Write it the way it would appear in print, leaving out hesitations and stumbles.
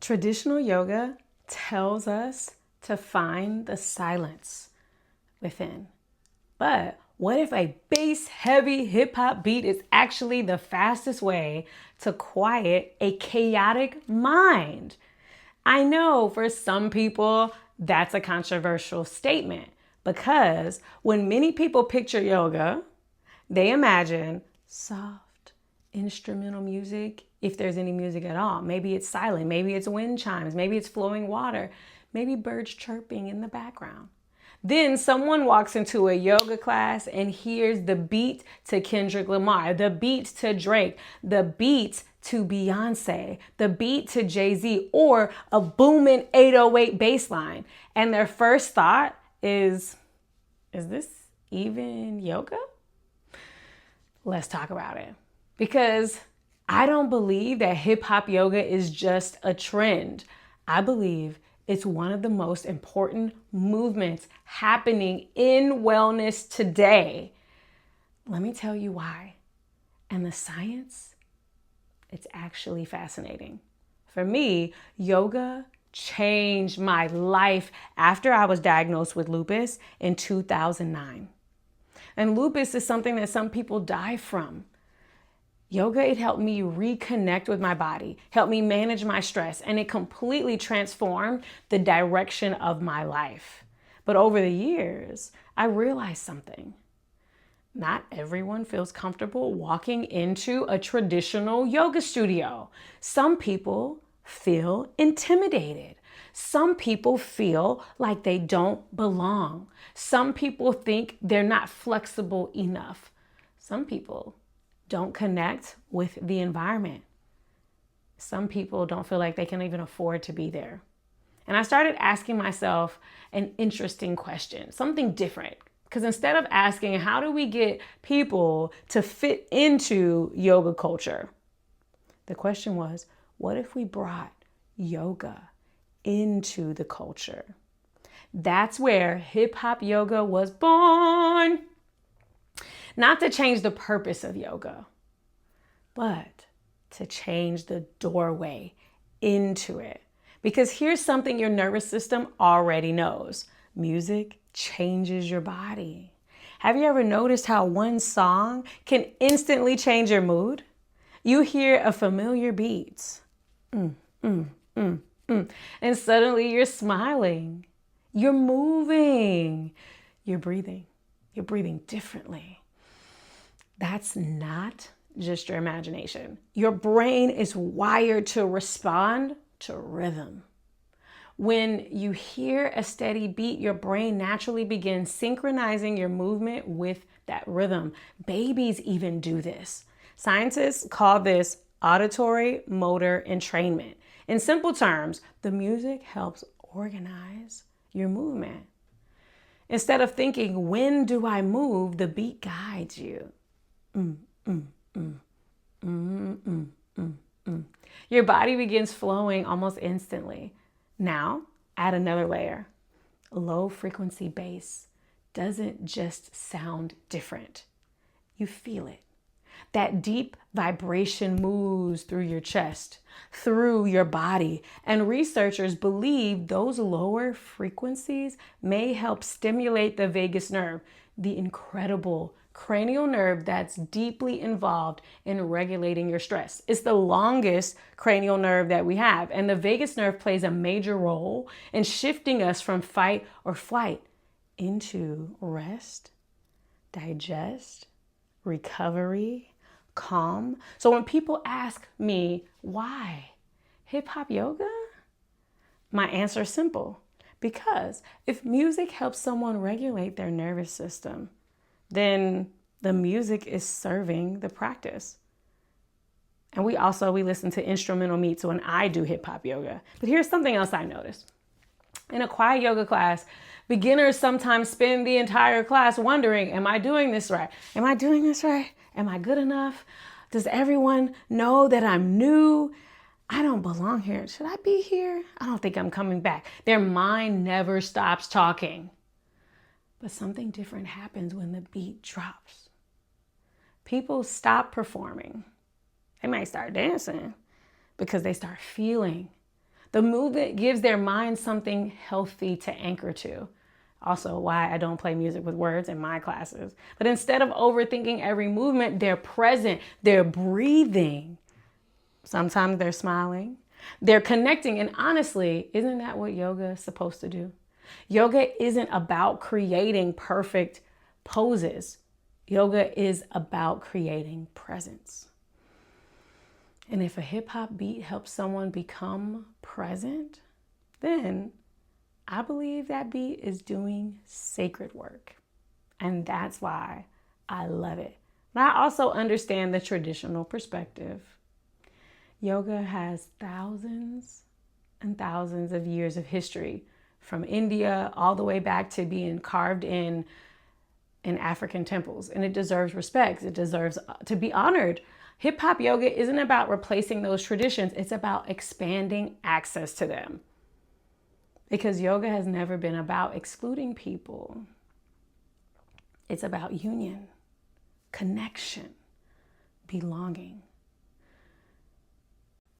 Traditional yoga tells us to find the silence within. But what if a bass heavy hip hop beat is actually the fastest way to quiet a chaotic mind? I know for some people that's a controversial statement because when many people picture yoga, they imagine soft instrumental music, if there's any music at all. Maybe it's silent, maybe it's wind chimes, maybe it's flowing water, maybe birds chirping in the background. Then someone walks into a yoga class and hears the beat to Kendrick Lamar, the beat to Drake, the beat to Beyonce, the beat to Jay-Z, or a booming 808 bass line. And their first thought is this even yoga? Let's talk about it. Because I don't believe that hip hop yoga is just a trend. I believe it's one of the most important movements happening in wellness today. Let me tell you why. And the science, it's actually fascinating. For me, yoga changed my life after I was diagnosed with lupus in 2009. And lupus is something that some people die from. Yoga, it helped me reconnect with my body, helped me manage my stress, and it completely transformed the direction of my life. But over the years, I realized something. Not everyone feels comfortable walking into a traditional yoga studio. Some people feel intimidated. Some people feel like they don't belong. Some people think they're not flexible enough. Some people don't connect with the environment. Some people don't feel like they can even afford to be there. And I started asking myself an interesting question, something different. Because instead of asking, how do we get people to fit into yoga culture? The question was, what if we brought yoga into the culture? That's where hip hop yoga was born. Not to change the purpose of yoga, but to change the doorway into it. Because here's something your nervous system already knows. Music changes your body. Have you ever noticed how one song can instantly change your mood? You hear a familiar beat, and suddenly you're smiling, you're moving, you're breathing differently. That's not just your imagination. Your brain is wired to respond to rhythm. When you hear a steady beat, your brain naturally begins synchronizing your movement with that rhythm. Babies even do this. Scientists call this auditory-motor entrainment. In simple terms, the music helps organize your movement. Instead of thinking, when do I move, the beat guides you. Your body begins flowing almost instantly. Now, add another layer. Low frequency bass doesn't just sound different. You feel it. That deep vibration moves through your chest, through your body, and researchers believe those lower frequencies may help stimulate the vagus nerve, the incredible cranial nerve that's deeply involved in regulating your stress. It's the longest cranial nerve that we have, and the vagus nerve plays a major role in shifting us from fight or flight into rest, digest, recovery, calm. So when people ask me, why hip hop yoga? My answer is simple. Because if music helps someone regulate their nervous system, then the music is serving the practice. And we listen to instrumental beats when I do hip hop yoga. But here's something else I noticed. In a quiet yoga class, beginners sometimes spend the entire class wondering, am I doing this right? Am I doing this right? Am I good enough? Does everyone know that I'm new? I don't belong here. Should I be here? I don't think I'm coming back. Their mind never stops talking. But something different happens when the beat drops. People stop performing. They might start dancing because they start feeling. The movement gives their mind something healthy to anchor to. Also, why I don't play music with words in my classes. But instead of overthinking every movement, they're present, they're breathing. Sometimes they're smiling, they're connecting. And honestly, isn't that what yoga is supposed to do? Yoga isn't about creating perfect poses. Yoga is about creating presence. And if a hip hop beat helps someone become present, then I believe that beat is doing sacred work. And that's why I love it. But I also understand the traditional perspective. Yoga has thousands and thousands of years of history, from India all the way back to being carved in African temples. And it deserves respect. It deserves to be honored. Hip hop yoga isn't about replacing those traditions. It's about expanding access to them. Because yoga has never been about excluding people. It's about union, connection, belonging.